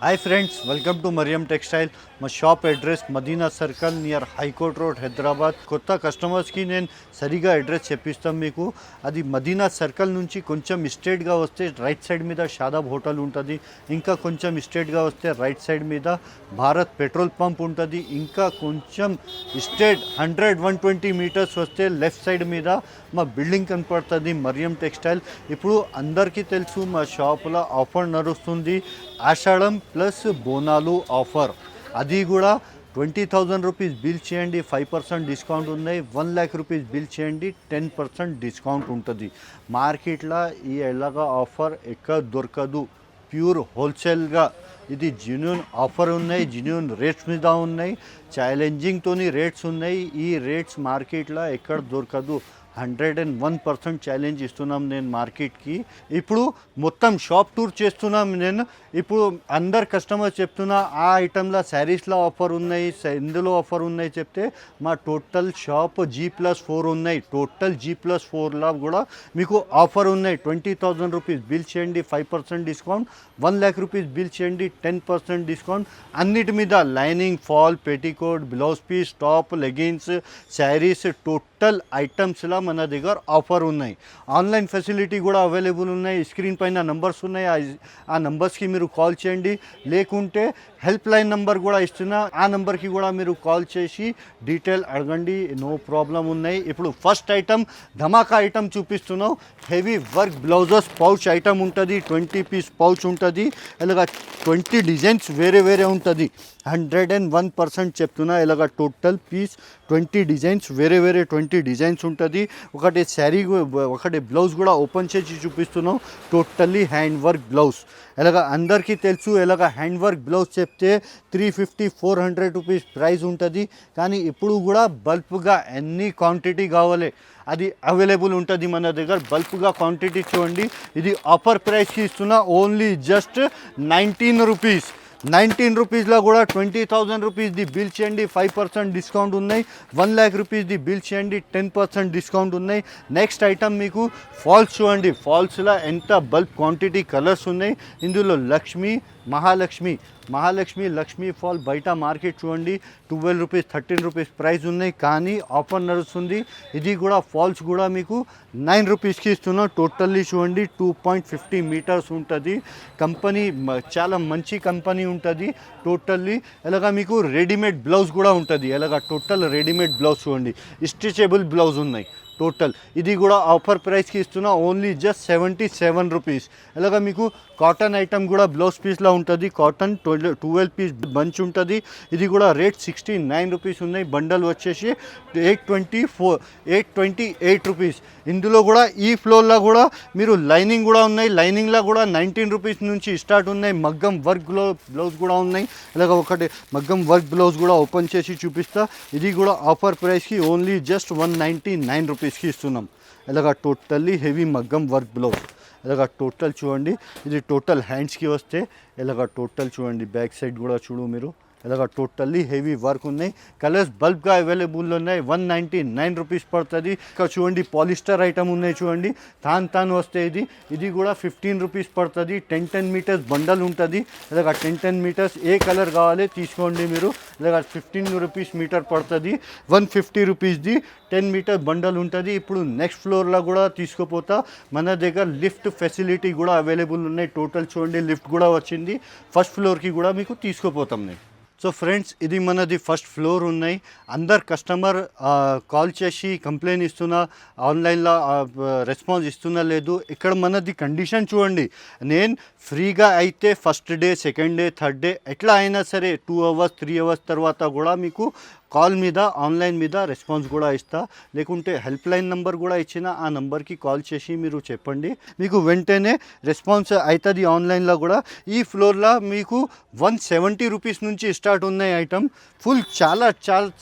Hi friends, welcome to Mariam Textile. My shop address Madina Circle near High Court Road, Hyderabad. కొత్త కస్టమర్స్కి నేను సరిగా address చెప్పిస్తాం మీకు. అది మదీనా సర్కిల్ నుంచి కొంచెం స్ట్రేట్గా వస్తే రైట్ సైడ్ మీద షాదాబ్ హోటల్ ఉంటుంది. ఇంకా కొంచెం స్ట్రేట్గా వస్తే రైట్ సైడ్ మీద భారత్ పెట్రోల్ పంప్ ఉంటుంది. ఇంకా కొంచెం స్ట్రేట్ 100-120 మీటర్స్ వస్తే లెఫ్ట్ సైడ్ మీద మా బిల్డింగ్ కనపడుతుంది మరియం టెక్స్టైల్. ఇప్పుడు అందరికీ తెలుసు మా షాపులో ఆఫర్ నడుస్తుంది, ఆషాఢం ప్లస్ బోనాలు ఆఫర్. అది కూడా 20,000 రూపీస్ బిల్ చేయండి 5% డిస్కౌంట్ ఉన్నాయి. 1 lakh రూపీస్ బిల్ చేయండి 10% డిస్కౌంట్ ఉంటుంది. మార్కెట్లో ఈ ఎలాగా ఆఫర్ ఎక్కడ దొరకదు. ప్యూర్ హోల్సేల్గా ఇది జెన్యూన్ ఆఫర్ ఉన్నాయి, జెన్యూన్ రేట్స్ మీద ఉన్నాయి, ఛాలెంజింగ్తోని రేట్స్ ఉన్నాయి. ఈ రేట్స్ మార్కెట్లో ఎక్కడ దొరకదు. 101% ఛాలెంజ్ ఇస్తున్నాం నేను మార్కెట్కి. ఇప్పుడు మొత్తం షాప్ టూర్ చేస్తున్నాం నేను. ఇప్పుడు అందరు కస్టమర్స్ చెప్తున్నా ఆ ఐటెంలో శారీస్లో ఆఫర్ ఉన్నాయి, ఇందులో ఆఫర్ ఉన్నాయి చెప్తే మా టోటల్ షాప్ G+4 ఉన్నాయి. టోటల్ G+4లో కూడా మీకు ఆఫర్ ఉన్నాయి. 20,000 రూపీస్ బిల్ చేయండి 5% డిస్కౌంట్, 1 lakh రూపీస్ బిల్ చేయండి 10% డిస్కౌంట్. అన్నిటి మీద lining, fall, petticoat, blouse piece, top, leggings, saris total ఐటమ్స్లో మన దగ్గర ఆఫర్ ఉన్నాయి. ఆన్లైన్ ఫెసిలిటీ కూడా అవైలబుల్ ఉన్నాయి. స్క్రీన్ పైన నంబర్స్ ఉన్నాయి, ఆ నంబర్స్కి మీరు కాల్ చేయండి. లేకుంటే హెల్ప్ లైన్ నంబర్ కూడా ఇస్తున్నా, ఆ నంబర్కి కూడా మీరు కాల్ చేసి డీటెయిల్ అడగండి, నో ప్రాబ్లం ఉన్నాయి. ఇప్పుడు ఫస్ట్ ఐటమ్ ధమాకా ఐటమ్ చూపిస్తున్నాం. Heavy work blouses pouch item ఉంటుంది. 20 పీస్ పౌచ్ ఉంటుంది. ఇలాగ 20 డిజైన్స్ వేరే వేరే ఉంటుంది. 101% చెప్తున్నా. ఇలాగ టోటల్ పీస్ 20 డిజైన్స్ వేరే వేరే 20 డిజైన్స్ ఉంటుంది. ఒకటి శారీ, ఒకటి బ్లౌజ్ కూడా ఓపెన్ చేసి చూపిస్తున్నాం. Totally hand work blouse. ఇలాగ అందరికీ తెలుసు, ఇలాగ హ్యాండ్ వర్క్ బ్లౌజ్ చెప్తే 350-400 రూపీస్ ప్రైస్ ఉంటుంది. కానీ ఇప్పుడు కూడా బల్క్గా ఎన్ని క్వాంటిటీ కావాలి అది అవైలబుల్ ఉంటుంది మన దగ్గర. బల్క్గా క్వాంటిటీ చూడండి. ఇది ఆఫర్ ప్రైస్కి ఇస్తున్నా. Only just 19 rupees. 19 రూపీస్లో కూడా 20,000 రూపీస్ది బిల్ చేయండి 5% డిస్కౌంట్ ఉన్నాయి. 1 lakh రూపీస్ది బిల్ చేయండి 10% డిస్కౌంట్ ఉన్నాయి. నెక్స్ట్ ఐటమ్ మీకు ఫాల్స్ చూడండి. ఫాల్స్లో ఎంత బల్క్ క్వాంటిటీ కలర్స్ ఉన్నాయి. ఇందులో లక్ష్మి, మహాలక్ష్మి, లక్ష్మీ ఫాల్ బయట మార్కెట్ చూడండి 12 రూపీస్ 13 రూపీస్ ప్రైస్ ఉన్నాయి. కానీ ఆఫర్ నడుస్తుంది. ఇది కూడా ఫాల్స్ కూడా మీకు 9 రూపీస్కి ఇస్తున్నాం. టోటల్లీ చూడండి 2.50 మీటర్స్ ఉంటుంది. కంపెనీ చాలా మంచి కంపెనీ ఉంటుంది. టోటల్లీ ఇలాగా మీకు రెడీమేడ్ బ్లౌజ్ కూడా ఉంటుంది. ఇలాగా టోటల్ రెడీమేడ్ బ్లౌజ్ చూడండి, స్ట్రెచబుల్ బ్లౌజ్ ఉన్నాయి టోటల్. ఇది కూడా ఆఫర్ ప్రైస్కి ఇస్తున్నా. Only just 77 rupees. ఇలాగ మీకు కాటన్ ఐటమ్ కూడా బ్లౌజ్ పీస్లో ఉంటుంది. కాటన్ 12 పీస్ బంచ్ ఉంటుంది. ఇది కూడా రేట్ 69 రూపీస్ ఉన్నాయి. బండల్ వచ్చేసి 828 రూపీస్. ఇందులో కూడా ఈ ఫ్లోర్లో కూడా మీరు లైనింగ్ కూడా ఉన్నాయి. లైనింగ్లో కూడా 19 రూపీస్ నుంచి స్టార్ట్ ఉన్నాయి. మగ్గం వర్క్ బ్లౌజ్ కూడా ఉన్నాయి. ఇలాగ ఒకటి మగ్గం వర్క్ బ్లౌజ్ కూడా ఓపెన్ చేసి చూపిస్తా. ఇది కూడా ఆఫర్ ప్రైస్కి ఓన్లీ జస్ట్ 199 రూపీస్కి ఇస్తున్నాం. ఇలాగ టోటల్లీ హెవీ మగ్గం వర్క్ బ్లౌజ్. ఇలాగ టోటల్ చూడండి. ఇది టోటల్ హ్యాండ్స్కి వస్తే ఇలాగ టోటల్ చూడండి. బ్యాక్ సైడ్ కూడా చూడు మీరు. ఇలాగ టోటల్లీ హెవీ వర్క్ ఉన్నాయి. కలర్స్ బల్క్గా అవైలబుల్ ఉన్నాయి. 199 రూపీస్ పడుతుంది. ఇక్కడ చూడండి పాలిస్టర్ ఐటమ్ ఉన్నాయి చూడండి. తాన్ వస్తే ఇది కూడా 15 రూపీస్ పడుతుంది. 10 మీటర్స్ బండల్ ఉంటుంది. ఇలాగ 10 మీటర్స్ ఏ కలర్ కావాలి తీసుకోండి మీరు. ఇలాగ 15 రూపీస్ మీటర్ పడుతుంది. 150 రూపీస్ది 10 మీటర్ బండల్ ఉంటుంది. ఇప్పుడు నెక్స్ట్ ఫ్లోర్లో కూడా తీసుకుపోతా. మన దగ్గర లిఫ్ట్ ఫెసిలిటీ కూడా అవైలబుల్ ఉన్నాయి. టోటల్ చూడండి లిఫ్ట్ కూడా వచ్చింది. ఫస్ట్ ఫ్లోర్కి కూడా మీకు తీసుకుపోతాం నేను. సో ఫ్రెండ్స్, ఇది మనది ఫస్ట్ ఫ్లోర్ ఉన్నాయి. అందరు కస్టమర్ కాల్ చేసి కంప్లైంట్ ఇస్తున్నా, ఆన్లైన్లో రెస్పాన్స్ ఇస్తున్నా లేదు. ఇక్కడ మనది కండిషన్ చూడండి. నేను ఫ్రీగా అయితే first day, second day, third day ఎట్లా అయినా సరే 2 hours 3 hours తర్వాత కూడా మీకు కాల్ మీద, ఆన్లైన్ మీద రెస్పాన్స్ కూడా ఇస్తా. లేకుంటే హెల్ప్ లైన్ నెంబర్ కూడా ఇచ్చిన, ఆ నెంబర్కి కాల్ చేసి మీరు చెప్పండి, మీకు వెంటనే రెస్పాన్స్ అవుతుంది ఆన్లైన్లో కూడా. ఈ ఫ్లోర్లో మీకు 170 రూపీస్ నుంచి స్టార్ట్ ఉన్నాయి ఐటమ్. ఫుల్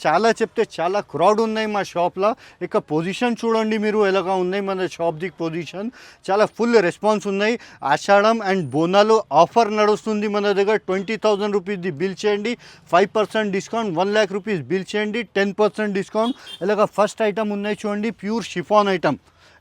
చాలా చెప్తే చాలా క్రౌడ్ ఉన్నాయి మా షాప్లో. ఇక పొజిషన్ చూడండి మీరు ఎలాగా ఉన్నాయి మన షాప్ది పొజిషన్. చాలా ఫుల్ రెస్పాన్స్ ఉన్నాయి. ఆషాఢం అండ్ బోనాలు ఆఫర్ నడుస్తుంది మన దగ్గర. 20,000 రూపీస్ది బిల్ చేయండి 5% డిస్కౌంట్, 1 lakh రూపీస్ బిల్ చేయండి 10% డిస్కౌంట్. ఇలాగ ఫస్ట్ ఐటమ్ ఉన్నాయి చూడండి, ప్యూర్ షిఫాన్ ఐటమ్.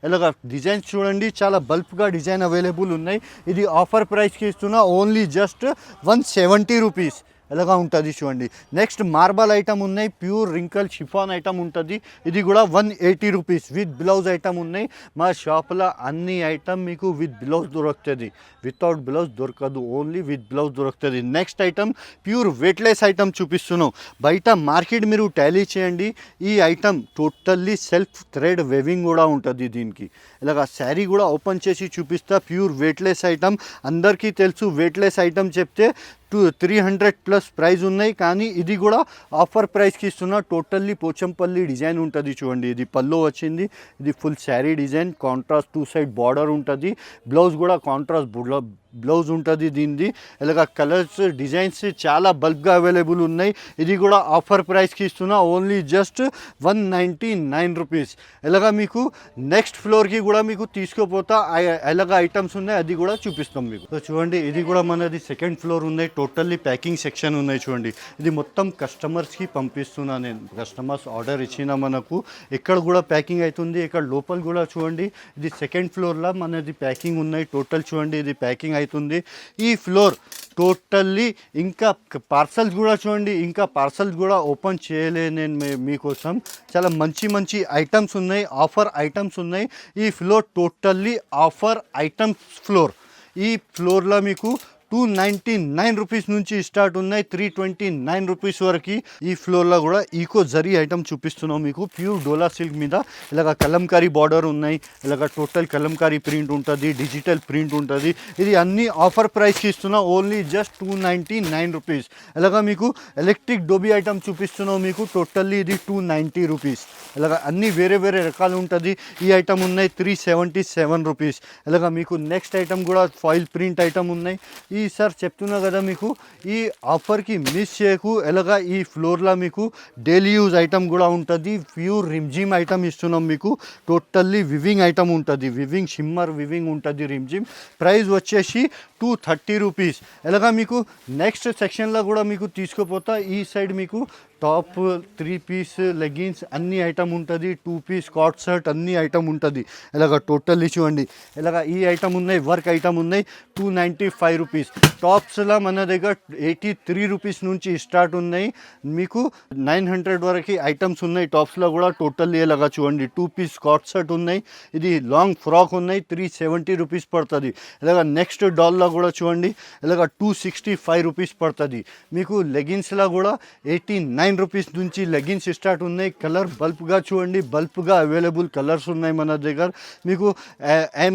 ఇలాగ డిజైన్స్ చూడండి, చాలా బల్క్గా డిజైన్ అవైలబుల్ ఉన్నాయి. ఇది ఆఫర్ ప్రైస్కి ఇస్తున్నా, ఓన్లీ జస్ట్ 170 రూపీస్. ఎలాగా ఉంటుంది చూడండి. నెక్స్ట్ మార్బల్ ఐటమ్ ఉన్నాయి, ప్యూర్ రింకల్ షిఫాన్ ఐటమ్ ఉంటుంది. ఇది కూడా 180 రూపీస్ విత్ బ్లౌజ్ ఐటమ్ ఉన్నాయి. మా షాప్లో అన్ని ఐటమ్ మీకు విత్ బ్లౌజ్ దొరుకుతుంది, వితౌట్ బ్లౌజ్ దొరకదు, ఓన్లీ విత్ బ్లౌజ్ దొరుకుతుంది. Next item pure weightless item చూపిస్తున్నాం. బయట మార్కెట్ మీరు టాలీ చేయండి, ఈ item totally self thread weaving కూడా ఉంటుంది దీనికి. ఇలాగ శారీ కూడా ఓపెన్ చేసి చూపిస్తా. ప్యూర్ వెయిట్లెస్ ఐటమ్, అందరికీ తెలుసు వెయిట్లెస్ ఐటమ్ చెప్తే 300+ ప్రైస్ ఉన్నాయి, కానీ ఇది కూడా ఆఫర్ ప్రైస్కి ఇస్తున్నా. టోటల్లీ పోచంపల్లి డిజైన్ ఉంటుంది చూడండి. ఇది పల్లో వచ్చింది, ఇది full sari design, contrast 2 side border ఉంటుంది. బ్లౌజ్ కూడా కాంట్రాస్ట్ బ్లౌజ్ ఉంటుంది దీనిది. ఇలాగ కలర్స్ డిజైన్స్ చాలా బల్క్గా అవైలబుల్ ఉన్నాయి. ఇది కూడా ఆఫర్ ప్రైస్కి ఇస్తున్నా, ఓన్లీ జస్ట్ 199 రూపీస్. ఇలాగ మీకు నెక్స్ట్ ఫ్లోర్కి కూడా మీకు తీసుకుపోతా ఎలాగ ఐటమ్స్ ఉన్నాయి, అది కూడా చూపిస్తాం మీకు. సో చూడండి, ఇది కూడా మనది సెకండ్ ఫ్లోర్ ఉన్నాయి. టోటల్లీ ప్యాకింగ్ సెక్షన్ ఉన్నాయి చూడండి. ఇది మొత్తం కస్టమర్స్కి పంపిస్తున్నా నేను. కస్టమర్స్ ఆర్డర్ ఇచ్చిన మనకు ఇక్కడ కూడా ప్యాకింగ్ అవుతుంది. ఇక్కడ లోపల కూడా చూడండి, ఇది సెకండ్ ఫ్లోర్లో మనది ప్యాకింగ్ ఉన్నాయి. టోటల్ చూడండి, ఇది ప్యాకింగ్ అవుతుంది. ఈ ఫ్లోర్ టోటల్లీ ఇంకా పార్సల్స్ కూడా చూడండి, ఇంకా పార్సల్స్ కూడా ఓపెన్ చేయలే నేను మీకోసం. చాలా మంచి మంచి ఐటమ్స్ ఉన్నాయి, ఆఫర్ ఐటమ్స్ ఉన్నాయి. ఈ floor totally offer items floor. ఈ ఫ్లోర్లో మీకు 299 రూపీస్ నుంచి స్టార్ట్ ఉన్నాయి, 329 రూపీస్ వరకు. ఈ ఫ్లోర్లో కూడా ఈకో జరీ ఐటమ్ చూపిస్తున్నాం మీకు. ప్యూర్ డోలా సిల్క్ మీద ఇలాగ కలంకారీ బార్డర్ ఉన్నాయి. ఇలాగ టోటల్ కలంకారీ ప్రింట్ ఉంటుంది, డిజిటల్ ప్రింట్ ఉంటుంది. ఇది అన్ని ఆఫర్ ప్రైస్కి ఇస్తున్నా, ఓన్లీ జస్ట్ 299 రూపీస్. ఇలాగ మీకు ఎలక్ట్రిక్ డోబీ ఐటమ్ చూపిస్తున్నాం మీకు. టోటల్లీ ఇది 290 రూపీస్. ఇలాగ అన్ని వేరే వేరే రకాలు ఉంటుంది. ఈ ఐటమ్ ఉన్నాయి 377 రూపీస్. ఇలాగ మీకు నెక్స్ట్ ఐటమ్ కూడా ఫాయిల్ ప్రింట్ ఐటమ్ ఉన్నాయి. ఈ సార్ చెప్తున్నా కదా మీకు, ఈ ఆఫర్కి మిస్ చేయకు. ఎలాగా ఈ ఫ్లోర్లో మీకు డైలీ యూజ్ ఐటమ్ కూడా ఉంటుంది. ప్యూర్ రిమ్జిమ్ ఐటమ్ ఇస్తున్నాం మీకు. టోటల్లీ వివింగ్ ఐటమ్ ఉంటుంది, వివింగ్ షిమ్మర్ వివింగ్ ఉంటుంది రిమ్జిమ్. ప్రైస్ వచ్చేసి 230 రూపీస్. ఎలాగా మీకు నెక్స్ట్ సెక్షన్లో కూడా మీకు తీసుకుపోతా. ఈ సైడ్ మీకు టాప్ 3 పీస్ లెగ్గిన్స్ అన్ని ఐటమ్ ఉంటుంది, 2 పీస్ కాట్ షర్ట్ అన్ని ఐటమ్ ఉంటుంది. ఇలాగ టోటల్లీ చూడండి. ఇలాగ ఈ ఐటమ్ ఉన్నాయి, వర్క్ ఐటమ్ ఉన్నాయి, 295 రూపీస్. టాప్స్లో మన దగ్గర 83 రూపీస్ నుంచి స్టార్ట్ ఉన్నాయి, మీకు 900 వరకు ఐటమ్స్ ఉన్నాయి టాప్స్లో కూడా. టోటల్లీ ఇలాగ చూడండి, 2 పీస్ కాట్ షర్ట్ ఉన్నాయి. ఇది లాంగ్ ఫ్రాక్ ఉన్నాయి, 370 రూపీస్ పడుతుంది. ఇలాగ నెక్స్ట్ డాల్లో కూడా చూడండి, ఇలాగ 265 రూపీస్ పడుతుంది. మీకు లెగిన్స్లో కూడా 89 రూపీస్ నుంచి లెగిన్స్ స్టార్ట్ ఉన్నాయి. కలర్ బల్ప్గా చూడండి, బల్ప్గా అవైలబుల్ కలర్స్ ఉన్నాయి మన దగ్గర. మీకు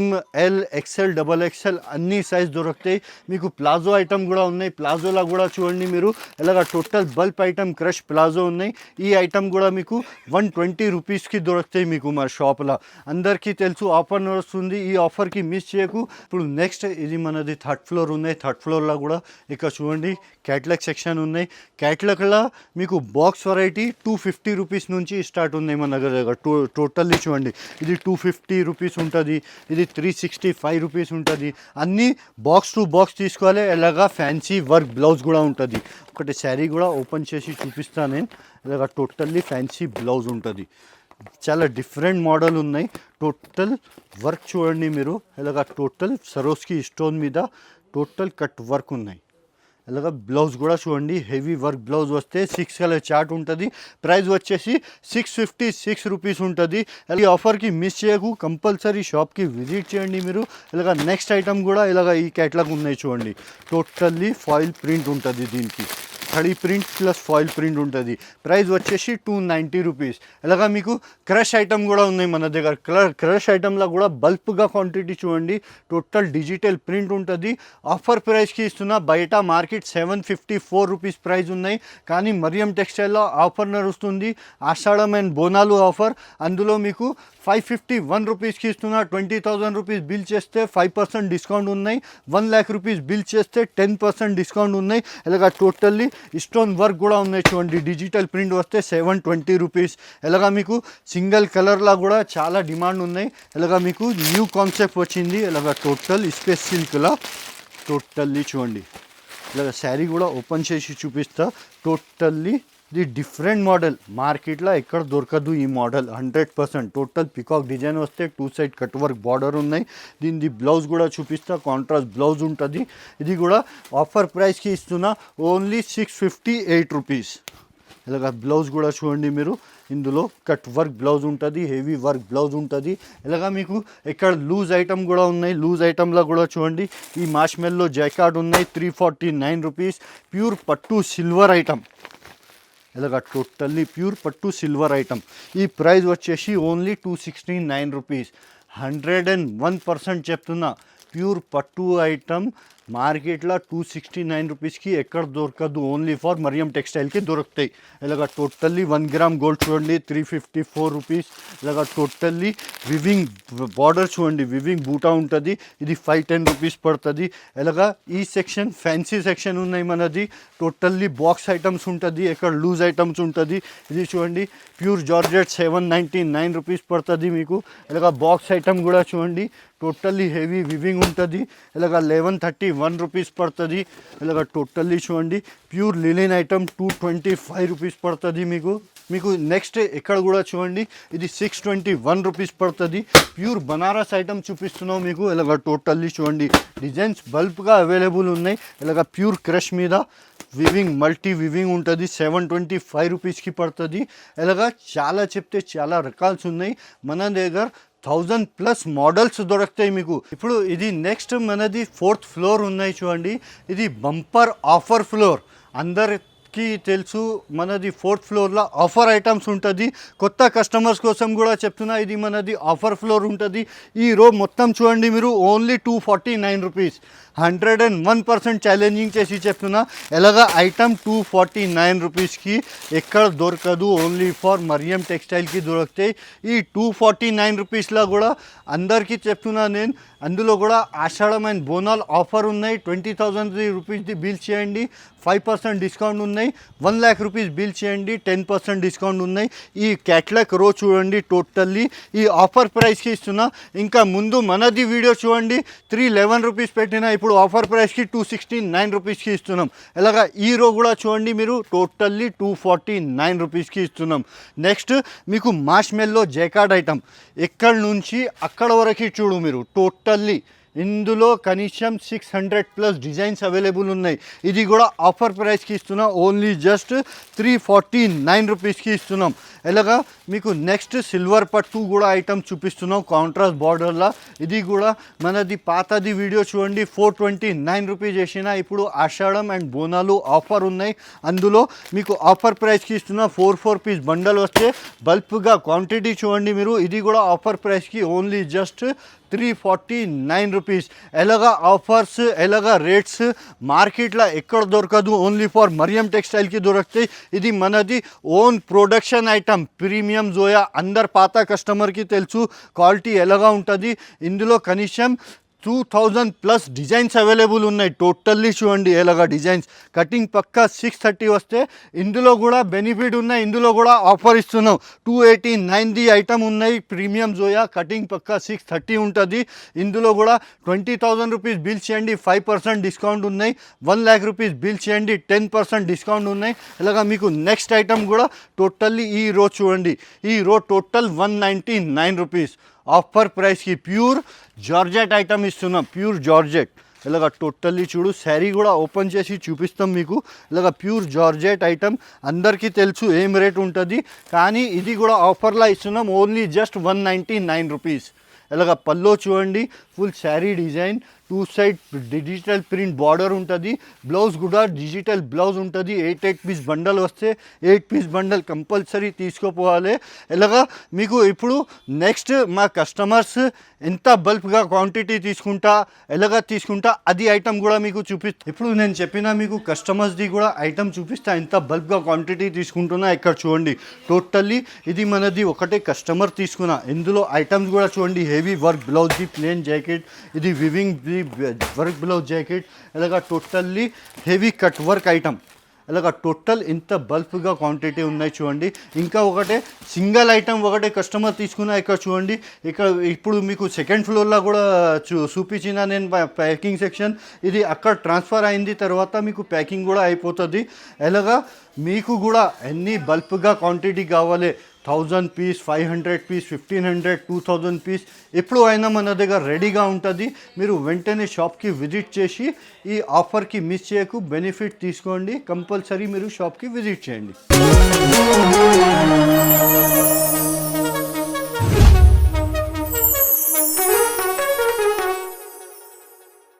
ML XL XXL అన్ని సైజ్ దొరుకుతాయి. మీకు ప్లాజో ఐటమ్ కూడా ఉన్నాయి. ప్లాజోలో కూడా చూడండి మీరు, ఇలాగ టోటల్ బల్ప్ ఐటమ్ క్రష్ ప్లాజో ఉన్నాయి. ఈ ఐటమ్ కూడా మీకు 120 రూపీస్కి దొరుకుతాయి మీకు మా షాప్లో. అందరికీ తెలుసు ఆఫర్ నడుస్తుంది, ఈ ఆఫర్కి మిస్ చేయకు. ఇప్పుడు నెక్స్ట్ ఇది మనది థర్డ్ ఫ్లోర్ ఉన్నాయి. థర్డ్ ఫ్లోర్లో కూడా ఇక్కడ చూడండి క్యాటలాగ్ సెక్షన్ ఉన్నాయి. క్యాటలాగ్లో మీకు బాక్స్ వెరైటీ 250 రూపీస్ నుంచి స్టార్ట్ ఉన్నాయి మన దగ్గర. టోటల్లీ చూడండి, ఇది 250 రూపీస్ ఉంటుంది, ఇది 365 రూపీస్ ఉంటుంది. అన్నీ బాక్స్ టు బాక్స్ తీసుకోవాలి. ఇలాగా ఫ్యాన్సీ వర్క్ బ్లౌజ్ కూడా ఉంటుంది. ఒకటి శారీ కూడా ఓపెన్ చేసి చూపిస్తాను నేను. ఇలాగ టోటల్లీ ఫ్యాన్సీ బ్లౌజ్ ఉంటుంది. చాలా డిఫరెంట్ మోడల్ ఉన్నాయి. టోటల్ వర్క్ చూడండి మీరు, ఇలాగ టోటల్ సరోస్కి స్టోన్ మీద టోటల్ కట్ వర్క్ ఉన్నాయి. ఇలాగ బ్లౌజ్ కూడా చూడండి, హెవీ వర్క్ బ్లౌజ్ వస్తే 6 కలర్ చార్ట్ ఉంటుంది. ప్రైస్ వచ్చేసి 656 రూపీస్ ఉంటుంది. ఈ ఆఫర్కి మిస్ చేయకు, కంపల్సరీ షాప్కి విజిట్ చేయండి మీరు. ఇలాగ నెక్స్ట్ ఐటమ్ కూడా ఇలాగ ఈ క్యాటలాగ్ ఉన్నాయి చూడండి. టోటల్లీ ఫాయిల్ ప్రింట్ ఉంటుంది దీనికి, khadi print plus foil print ఉంటుంది. ప్రైస్ వచ్చేసి 290 రూపీస్. ఇలాగా మీకు క్రష్ ఐటమ్ కూడా ఉన్నాయి మన దగ్గర. క్రష్ ఐటమ్లో కూడా బల్క్గా క్వాంటిటీ చూడండి, టోటల్ డిజిటల్ ప్రింట్ ఉంటుంది. ఆఫర్ ప్రైస్కి ఇస్తున్నా. బయట మార్కెట్ 754 రూపీస్ ప్రైస్ ఉన్నాయి, కానీ మరియం టెక్స్టైల్లో ఆఫర్ నడుస్తుంది. ఆషాఢం అండ్ బోనాలు ఆఫర్. అందులో మీకు 551 రూపీస్కి ఇస్తున్నా. 20,000 రూపీస్ బిల్ చేస్తే 5% డిస్కౌంట్ ఉన్నాయి. 1 lakh రూపీస్ బిల్ చేస్తే 10% డిస్కౌంట్ ఉన్నాయి. ఇలాగ టోటల్లీ స్టోన్ వర్క్ కూడా ఉన్నాయి చూడండి. డిజిటల్ ప్రింట్ వస్తే 720 రూపీస్. ఇలాగ మీకు సింగిల్ కలర్లా కూడా చాలా డిమాండ్ ఉన్నాయి. ఇలాగ మీకు న్యూ కాన్సెప్ట్ వచ్చింది. ఇలాగ టోటల్ స్పేస్ సిల్క్లా టోటల్లీ చూడండి. ఇలాగ శారీ కూడా ఓపెన్ చేసి చూపిస్తా. టోటల్లీ ఇది డిఫరెంట్ మోడల్, మార్కెట్లో ఎక్కడ దొరకదు ఈ మోడల్. 100% టోటల్ పికాక్ డిజైన్ వస్తే 2 సైడ్ కట్ వర్క్ బార్డర్ ఉన్నాయి. దీనిది బ్లౌజ్ కూడా చూపిస్తా, కాంట్రాస్ట్ బ్లౌజ్ ఉంటుంది. ఇది కూడా ఆఫర్ ప్రైస్కి ఇస్తున్నా, ఓన్లీ 658 రూపీస్. ఇలాగ బ్లౌజ్ కూడా చూడండి మీరు, ఇందులో కట్ వర్క్ బ్లౌజ్ ఉంటుంది, హెవీ వర్క్ బ్లౌజ్ ఉంటుంది. ఇలాగా మీకు ఇక్కడ లూజ్ ఐటమ్ కూడా ఉన్నాయి. లూజ్ ఐటమ్లో కూడా చూడండి, ఈ మార్ష్మెల్లో జాకార్డ్ ఉన్నాయి, 349 రూపీస్. ప్యూర్ పట్టు సిల్వర్ ఐటమ్, ఇలాగా టోటల్లీ ప్యూర్ పట్టు సిల్వర్ ఐటమ్. ఈ ప్రైస్ వచ్చేసి ఓన్లీ 269 రూపీస్. 101% చెప్తున్నా, ప్యూర్ పట్టు ఐటమ్ మార్కెట్లో 269 రూపీస్కి ఎక్కడ దొరకదు, ఓన్లీ ఫర్ మరియం టెక్స్టైల్కి దొరుకుతాయి. ఇలాగ టోటల్లీ 1 గ్రామ్ గోల్డ్ చూడండి, 354 రూపీస్. ఇలాగ టోటల్లీ వివింగ్ బార్డర్ చూడండి, వివింగ్ బూటా ఉంటుంది, ఇది 510 రూపీస్ పడుతుంది. ఇలాగ ఈ సెక్షన్ ఫ్యాన్సీ సెక్షన్ ఉన్నాయి మనది, టోటల్లీ బాక్స్ ఐటమ్స్ ఉంటుంది, ఇక్కడ లూజ్ ఐటమ్స్ ఉంటుంది. ఇది చూడండి ప్యూర్ జార్జెట్ 799 రూపీస్ పడుతుంది మీకు. ఇలాగ బాక్స్ ఐటమ్ కూడా చూడండి, టోటల్లీ హెవీ వివింగ్ ఉంటుంది. ఇలాగ 1131 రూపీస్ పడుతుంది. ఇలాగ టోటల్లీ చూడండి ప్యూర్ లిలిన్ ఐటమ్ 225 రూపీస్ పడుతుంది మీకు నెక్స్ట్ ఇక్కడ కూడా చూడండి, ఇది 621 రూపీస్ పడుతుంది. ప్యూర్ బనారస్ ఐటమ్ చూపిస్తున్నాం మీకు. ఇలాగ టోటల్లీ చూడండి, డిజైన్స్ బల్క్గా అవైలబుల్ ఉన్నాయి. ఇలాగ ప్యూర్ క్రష్ మీద వివింగ్ మల్టీ వివింగ్ ఉంటుంది, 725 రూపీస్కి పడుతుంది. ఇలాగ చాలా చెప్తే చాలా రకాల్స్ ఉన్నాయి మన దగ్గర, 1000+ మోడల్స్ దొరుకుతాయి మీకు. ఇప్పుడు ఇది నెక్స్ట్ మనది 4th ఫ్లోర్ ఉన్నాయి చూడండి, ఇది బంపర్ ఆఫర్ ఫ్లోర్. అందరికీ తెలుసు మనది 4th ఫ్లోర్లో ఆఫర్ ఐటమ్స్ ఉంటుంది. కొత్త కస్టమర్స్ కోసం కూడా చెప్తున్నా, ఇది మనది ఆఫర్ ఫ్లోర్ ఉంటుంది. ఈ రో మొత్తం చూడండి మీరు, ఓన్లీ 249 రూపీస్. 101% ఛాలెంజింగ్ చేసి చెప్తున్నా, ఎలాగా ఐటమ్ 249 రూపీస్కి ఎక్కడ దొరకదు, ఓన్లీ ఫర్ మరియం టెక్స్టైల్కి దొరుకుతాయి. ఈ 249 రూపీస్లో కూడా అందరికీ చెప్తున్నా నేను, అందులో కూడా ఆషాఢం అండ్ బోనాల్ ఆఫర్ ఉన్నాయి. 20,000 రూపీస్ది బిల్ చేయండి, 5% డిస్కౌంట్ ఉన్నాయి. 1 lakh రూపీస్ బిల్ చేయండి, 10% డిస్కౌంట్ ఉన్నాయి. ఈ క్యాట్లాగ్ రో చూడండి, టోటల్లీ ఈ ఆఫర్ ప్రైస్కి ఇస్తున్నా. ఇంకా ముందు మనది వీడియో చూడండి, 311 రూపీస్ పెట్టిన, ఇప్పుడు ఆఫర్ ప్రైస్కి 269 రూపీస్కి ఇస్తున్నాం. ఇలాగా ఈ రో కూడా చూడండి మీరు, టోటల్లీ 249 రూపీస్కి ఇస్తున్నాం. నెక్స్ట్ మీకు మార్ష్మెల్లో జాకార్డ్ ఐటమ్, ఎక్కడి నుంచి అక్కడ వరకు చూడు మీరు, టోటల్లీ ఇందులో కనీసం 600+ డిజైన్స్ అవైలబుల్ ఉన్నాయి. ఇది కూడా ఆఫర్ ప్రైస్కి ఇస్తున్నా, ఓన్లీ జస్ట్ 349 రూపీస్కి ఇస్తున్నాం. ఇలాగా మీకు నెక్స్ట్ సిల్వర్ పట్టు కూడా ఐటమ్ చూపిస్తున్నాం, కాంట్రాస్ట్ బార్డర్లా. ఇది కూడా మనది పాతది వీడియో చూడండి, 429 రూపీస్ చేసిన. ఇప్పుడు ఆషాఢం అండ్ బోనాలు ఆఫర్ ఉన్నాయి, అందులో మీకు ఆఫర్ ప్రైస్కి ఇస్తున్నా. 4 పీస్ బండల్ వస్తే బల్క్గా క్వాంటిటీ చూడండి మీరు. ఇది కూడా ఆఫర్ ప్రైస్కి ఓన్లీ జస్ట్ 349 రూపీస్. ఎలాగా ఆఫర్స్, ఎలాగా రేట్స్ మార్కెట్లో ఎక్కడ దొరకదు, ఓన్లీ ఫర్ మరియం టెక్స్టైల్కి దొరుకుతాయి. ఇది మనది ఓన్ ప్రొడక్షన్ ఐటమ్, ప్రీమియం జోయా. అందరు పాత కస్టమర్కి తెలుసు క్వాలిటీ ఎలాగా ఉంటుంది. ఇందులో కనీసం 2000+ డిజైన్స్ అవైలబుల్ ఉన్నాయి. టోటల్లీ చూడండి ఎలాగా డిజైన్స్, కటింగ్ పక్కా 630 వస్తే ఇందులో కూడా బెనిఫిట్ ఉన్నాయి. ఇందులో కూడా ఆఫర్ ఇస్తున్నాం, 289ది ఐటమ్ ఉన్నాయి. ప్రీమియం జోయా కటింగ్ పక్కా 630 ఉంటుంది. ఇందులో కూడా 20,000 రూపీస్ బిల్ చేయండి, 5% డిస్కౌంట్ ఉన్నాయి. 1 lakh రూపీస్ బిల్ చేయండి, 10% డిస్కౌంట్ ఉన్నాయి. ఇలాగా మీకు నెక్స్ట్ ఐటమ్ కూడా టోటల్లీ ఈ రో చూడండి, ఈ రో టోటల్ 199 రూపీస్ ఆఫర్ ప్రైస్కి ప్యూర్ జార్జెట్ ఐటమ్ ఇస్తున్నాం, ప్యూర్ జార్జెట్. ఇలాగ టోటల్లీ చూడు, శారీ కూడా ఓపెన్ చేసి చూపిస్తాం మీకు. ఇలాగ ప్యూర్ జార్జెట్ ఐటమ్ అందరికీ తెలుసు ఏం రేట్ ఉంటుంది, కానీ ఇది కూడా ఆఫర్లా ఇస్తున్నాం, ఓన్లీ జస్ట్ 199 రూపీస్. ఇలాగ పల్లో చూడండి, full sari design, 2 side digital print border ఉంటుంది. బ్లౌజ్ కూడా డిజిటల్ బ్లౌజ్ ఉంటుంది. 8 పీస్ బండల్ వస్తే 8 పీస్ బండల్ కంపల్సరీ తీసుకోపోవాలి. ఇలాగా మీకు ఇప్పుడు నెక్స్ట్ మా కస్టమర్స్ ఎంత బల్క్గా క్వాంటిటీ తీసుకుంటా, ఎలాగా తీసుకుంటా, అది ఐటమ్ కూడా మీకు ఇప్పుడు నేను చెప్పిన మీకు కస్టమర్స్ది కూడా ఐటమ్ చూపిస్తా, ఎంత బల్క్గా క్వాంటిటీ తీసుకుంటున్నా. ఇక్కడ చూడండి టోటల్లీ ఇది మనది ఒకటే కస్టమర్ తీసుకున్నా. ఇందులో ఐటమ్స్ కూడా చూడండి, హెవీ వర్క్ బ్లౌజ్ది ప్లేన్ జాకెట్, ఇది వివింగ్ వర్క్ బ్లౌజ్ జాకెట్. ఇలాగా totally heavy cut work item. ఇలాగ టోటల్ ఇంత బల్క్గా క్వాంటిటీ ఉన్నాయి చూడండి. ఇంకా ఒకటే సింగిల్ ఐటమ్ ఒకటే కస్టమర్ తీసుకున్నా ఇక్కడ చూడండి. ఇక్కడ ఇప్పుడు మీకు సెకండ్ ఫ్లోర్లో కూడా చూపించిన నేను ప్యాకింగ్ సెక్షన్, ఇది అక్కడ ట్రాన్స్ఫర్ అయింది తర్వాత మీకు ప్యాకింగ్ కూడా అయిపోతుంది. ఎలాగా మీకు కూడా ఎన్ని బల్క్గా క్వాంటిటీ కావాలి, 1000 పీస్, 500 పీస్, 1500, 2000 పీస్ ఎప్పుడు అయినా మన దగ్గర రెడీగా ఉంటుంది. మీరు వెంటనే షాప్కి విజిట్ చేసి ఈ ఆఫర్కి మిస్ చేయకు, బెనిఫిట్ తీసుకోండి. కంపల్సరీ మీరు షాప్కి విజిట్ చేయండి.